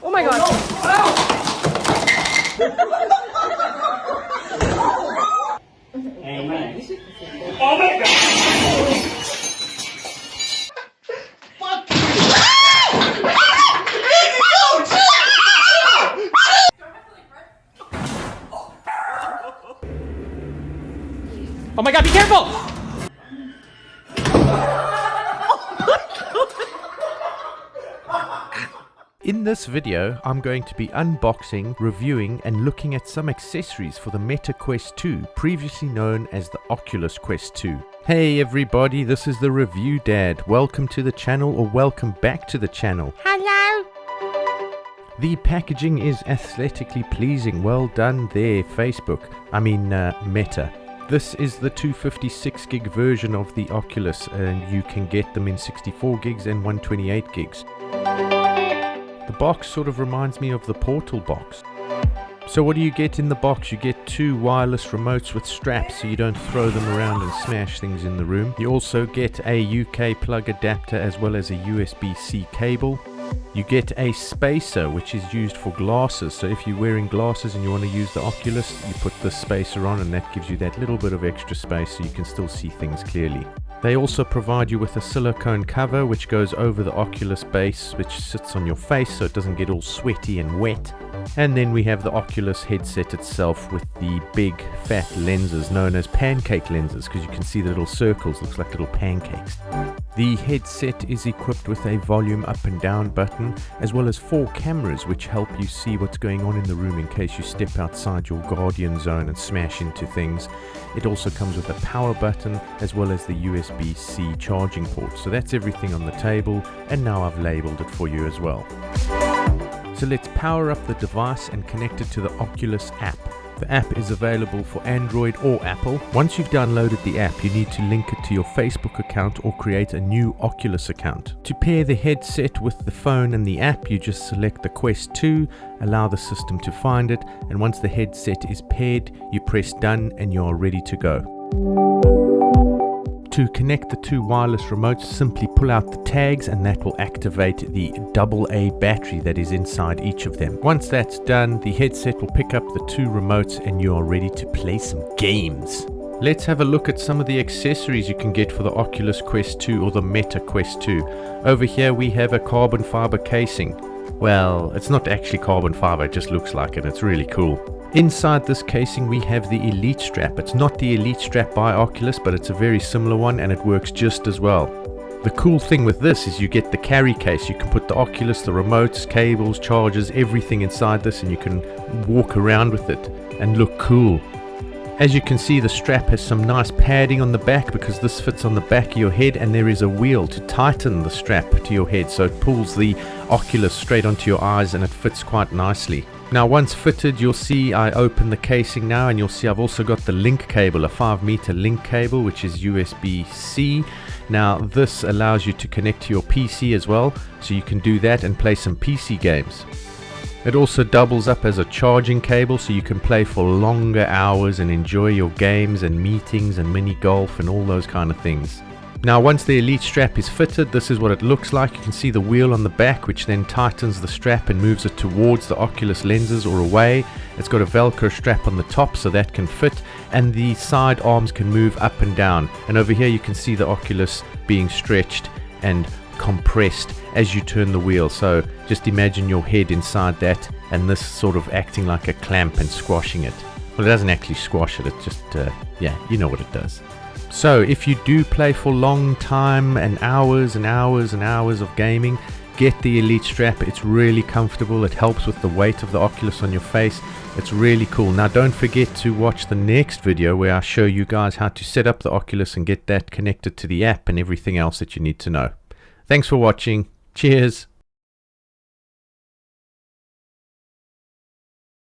Oh my god. Amen. Oh my god! Fuck you! Oh my god, be careful! In this video, I'm going to be unboxing, reviewing, and looking at some accessories for the Meta Quest 2, previously known as the Oculus Quest 2. Hey everybody, this is the Review Dad. Welcome to the channel, or welcome back to the channel. Hello! The packaging is aesthetically pleasing. Well done there, Facebook. Meta. This is the 256 gig version of the Oculus, and you can get them in 64 gigs and 128 gigs. The box sort of reminds me of the Portal box. So what do you get in the box? You get two wireless remotes with straps so you don't throw them around and smash things in the room. You also get a UK plug adapter as well as a USB-C cable. You get a spacer which is used for glasses, so if you're wearing glasses and you want to use the Oculus, you put the spacer on and that gives you that little bit of extra space so you can still see things clearly. They also provide you with a silicone cover which goes over the Oculus base, which sits on your face so it doesn't get all sweaty and wet. And then we have the Oculus headset itself with the big fat lenses known as pancake lenses, because you can see the little circles, looks like little pancakes. The headset is equipped with a volume up and down button, as well as 4 cameras which help you see what's going on in the room in case you step outside your guardian zone and smash into things. It also comes with a power button as well as the USB-C charging port. So that's everything on the table, and now I've labeled it for you as well. So let's power up the device and connect it to the Oculus app. The app is available for Android or Apple. Once you've downloaded the app, you need to link it to your Facebook account or create a new Oculus account. To pair the headset with the phone and the app, you just select the Quest 2, allow the system to find it, and once the headset is paired, you press done and you are ready to go. To connect the 2 wireless remotes, simply pull out the tags and that will activate the AA battery that is inside each of them. Once that's done, the headset will pick up the 2 remotes and you are ready to play some games. Let's have a look at some of the accessories you can get for the Oculus Quest 2 or the Meta Quest 2. Over here we have a carbon fiber casing. Well, it's not actually carbon fiber, it just looks like it. It's really cool. Inside this casing we have the Elite Strap. It's not the Elite Strap by Oculus, but it's a very similar one and it works just as well. The cool thing with this is you get the carry case. You can put the Oculus, the remotes, cables, chargers, everything inside this, and you can walk around with it and look cool. As you can see, the strap has some nice padding on the back because this fits on the back of your head, and there is a wheel to tighten the strap to your head so it pulls the Oculus straight onto your eyes and it fits quite nicely. Now once fitted, you'll see I open the casing now and you'll see I've also got the link cable, a 5-meter link cable which is USB-C. Now this allows you to connect to your PC as well, so you can do that and play some PC games. It also doubles up as a charging cable so you can play for longer hours and enjoy your games and meetings and mini golf and all those kind of things. Now once the Elite Strap is fitted, this is what it looks like. You can see the wheel on the back which then tightens the strap and moves it towards the Oculus lenses or away. It's got a Velcro strap on the top so that can fit, and the side arms can move up and down. And over here you can see the Oculus being stretched and compressed as you turn the wheel. So just imagine your head inside that and this sort of acting like a clamp and squashing it. Well, it doesn't actually squash it, it just, you know what it does. So if you do play for long time and hours and hours and hours of gaming, get the Elite Strap. It's really comfortable. It helps with the weight of the Oculus on your face. It's really cool. Now don't forget to watch the next video where I show you guys how to set up the Oculus and get that connected to the app and everything else that you need to know. Thanks for watching. Cheers.